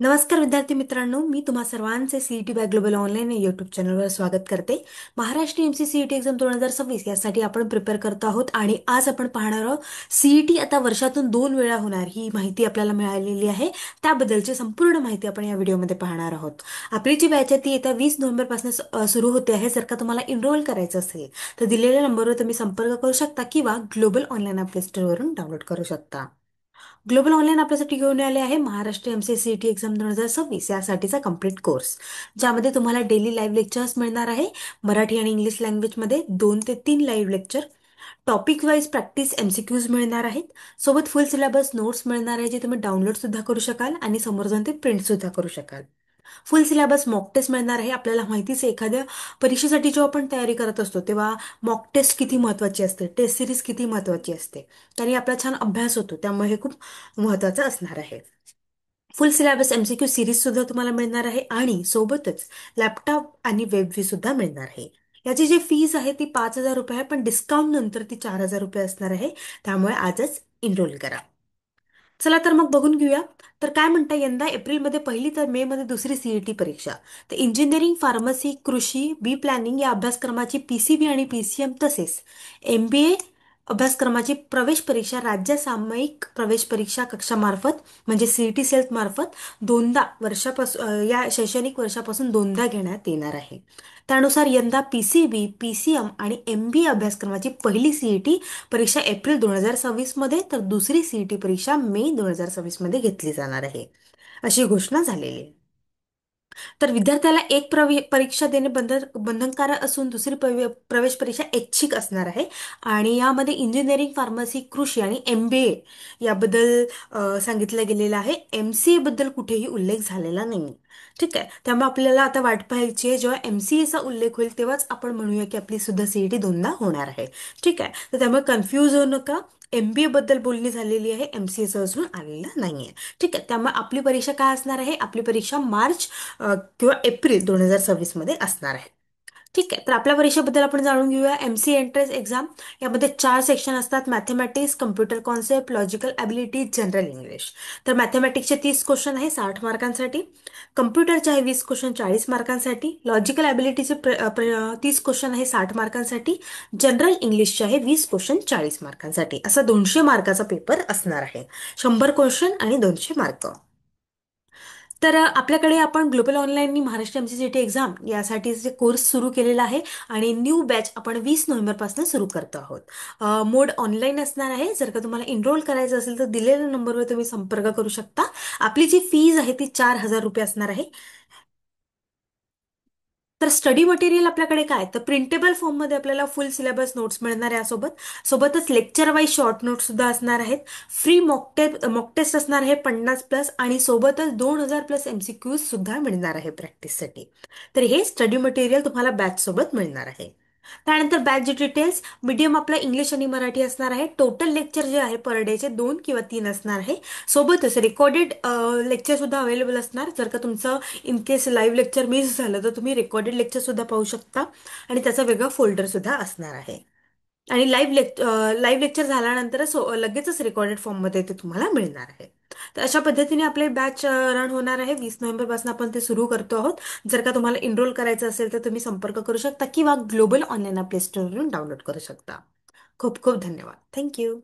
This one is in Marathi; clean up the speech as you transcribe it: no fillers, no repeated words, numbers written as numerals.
नमस्कार विद्यार्थी मित्रांनो, मी तुम्हा सर्वांचे सीईटी बाय ग्लोबल ऑनलाईन या युट्यूब चॅनलवर स्वागत करते. महाराष्ट्र एमसी सीईटी एक्झाम 2026 यासाठी आपण प्रिपेअर करतो आहोत आणि आज आपण पाहणार आहोत सीईटी आता वर्षातून 2 वेळा होणार ही माहिती आपल्याला मिळालेली आहे. त्याबद्दलची संपूर्ण माहिती आपण या व्हिडिओमध्ये पाहणार आहोत. आपली जी बॅच आहे ती येत्या 20 नोव्हेंबरपासून सुरू होते आहे. जर का तुम्हाला एनरोल करायचं असेल तर दिलेल्या नंबरवर तुम्ही संपर्क करू शकता किंवा ग्लोबल ऑनलाईन ॲप स्टोअरवरून डाउनलोड करू शकता. ग्लोबल ऑनलाईन आपल्यासाठी घेऊन आले आहे महाराष्ट्र एमसी सीईटी एक्झाम 2026 यासाठीचा कम्प्लीट कोर्स, ज्यामध्ये तुम्हाला डेली लाईव्ह लेक्चर्स मिळणार आहे. मराठी आणि इंग्लिश लँग्वेजमध्ये 2 ते 3 live lecture, topic wise practice MCQs मिळणार आहेत. सोबत फुल सिलेबस नोट्स मिळणार आहे, जे तुम्ही डाउनलोड सुद्धा करू शकाल आणि समोर जाऊन ते प्रिंट सुद्धा करू शकाल. फुल सिलेबस मॉक टेस्ट मिळणार आहे. आपल्याला माहितीच आहे, एखाद्या परीक्षेसाठी जेव्हा आपण तयारी करत असतो तेव्हा मॉक टेस्ट किती महत्त्वाची असते, टेस्ट सिरीज किती महत्त्वाची असते, त्याने आपला छान अभ्यास होतो. त्यामुळे हे खूप महत्त्वाचं असणार आहे. फुल सिलेबस एमसीक्यू सिरीज सुद्धा तुम्हाला मिळणार आहे आणि सोबतच लॅपटॉप आणि वेब व्ह्यू सुद्धा मिळणार आहे. याची जी फीज आहे ती 5,000 रुपये आहे, पण डिस्काउंट नंतर ती 4,000 रुपये असणार आहे. त्यामुळे आजच एनरोल करा. चला तर मग बघून घेऊया. तर काय म्हणता, यंदा एप्रिलमध्ये पहिली तर मे मध्ये दुसरी सीईटी परीक्षा. तर इंजिनिअरिंग, फार्मसी, कृषी, बी प्लॅनिंग या अभ्यासक्रमाची पीसीबी आणि पीसीएम तसेच एमबीए अभ्यासक्रमाची प्रवेश परीक्षा राज्य सामायिक प्रवेश परीक्षा कक्षामार्फत म्हणजे सीईटी सेल्फ मार्फत दोनदा वर्षापासून या शैक्षणिक वर्षापासून दोनदा घेण्यात येणार आहे. त्यानुसार यंदा पीसीबी, पीसीएम आणि एमबीए अभ्यासक्रमाची पहिली सीईटी परीक्षा एप्रिल 2026 मध्ये तर दुसरी सीईटी परीक्षा मे 2026 मध्ये घेतली जाणार आहे, अशी घोषणा झालेली आहे. तर विद्यार्थ्याला एक परीक्षा देणे बंधनकारक असून दुसरी प्रवेश परीक्षा ऐच्छिक असणार आहे. आणि यामध्ये इंजिनिअरिंग, फार्मसी, कृषी आणि एमबीए याबद्दल सांगितलं गेलेलं आहे. एमसीए बद्दल कुठेही उल्लेख झालेला नाही. ठीक आहे, त्यामुळे आपल्याला आता वाट पाहायची आहे, जेव्हा एमसीएचा उल्लेख होईल तेव्हाच आपण म्हणूया की आपली सुद्धा सीईटी दोनदा होणार आहे. ठीक आहे, तर त्यामुळे कन्फ्यूज होऊ नका. एमबीए बद्दल बोलणी झालेली आहे, एमसीएचं अजून आलेलं नाहीये. ठीक आहे, त्यामुळे आपली परीक्षा काय असणार आहे, आपली परीक्षा मार्च किंवा एप्रिल 2026 मध्ये असणार आहे. ठीक आहे, तर आपल्या परीक्षेबद्दल आपण जाणून घेऊया. एमसी एंट्रन्स एक्झाम यामध्ये 4 सेक्शन असतात: mathematics, computer concept, logical ability, general English. तर मॅथमॅटिक्सचे 30 क्वेश्चन आहे 60 मार्कांसाठी, कम्प्युटरचे आहे 20 क्वेश्चन 40 मार्कांसाठी, लॉजिकल ॲबिलिटीचे 30 क्वेश्चन आहे 60 मार्कांसाठी, जनरल इंग्लिशचे आहे 20 क्वेश्चन 40 मार्कांसाठी. असा 200 मार्काचा पेपर असणार आहे. 100 क्वेश्चन आणि 200 मार्क. तर आपल्याकडे आपण ग्लोबल ऑनलाईन महाराष्ट्र एमसीसीटी एक्झाम यासाठी जे कोर्स सुरू केलेला आहे आणि न्यू बॅच आपण 20 नोव्हेंबरपासून सुरू करतो आहोत. मोड ऑनलाईन असणार आहे. जर का तुम्हाला एनरोल करायचं असेल तर दिलेल्या नंबरवर तुम्ही संपर्क करू शकता. आपली जी फीज आहे ती 4,000 रुपये असणार आहे. तर स्टडी मटेरियल आपल्याकडे काय, तर प्रिंटेबल फॉर्ममध्ये आपल्याला फुल सिलेबस नोट्स मिळणार आहे. सोबतच लेक्चर वाईज शॉर्ट नोट्स सुद्धा असणार आहेत. फ्री मॉक टेस्ट असणार आहे 50+ आणि सोबतच 2,000+ एमसीक्यूज सुद्धा मिळणार आहे प्रॅक्टिससाठी. तर हे स्टडी मटेरियल तुम्हाला बॅच सोबत मिळणार आहे. त्यानंतर बॅच डिटेल्स, मीडियम आपला इंग्लिश आणि मराठी असणार आहे. टोटल लेक्चर जे आहे पर डेचे 2 किंवा 3 असणार आहे. सोबतच रेकॉर्डेड लेक्चर सुद्धा अवेलेबल असणार. जर का तुमचं in case live lecture miss झालं तर तुम्ही रेकॉर्डेड लेक्चर सुद्धा पाहू शकता आणि त्याचा वेगळा फोल्डर सुद्धा असणार आहे. आणि लाईव्ह लेक्चर झाल्यानंतर लगेचच रेकॉर्डेड फॉर्ममध्ये ते तुम्हाला मिळणार आहे. तर अशा पद्धतीने आपले बॅच रन होणार आहे. 20 नोव्हेंबरपासून आपण ते सुरू करतो आहोत. जर का तुम्हाला एनरोल करायचं असेल तर तुम्ही संपर्क करू शकता किंवा ग्लोबल ऑनलाईन प्ले स्टोअरवरून डाउनलोड करू शकता. खूप खूप धन्यवाद. थँक्यू.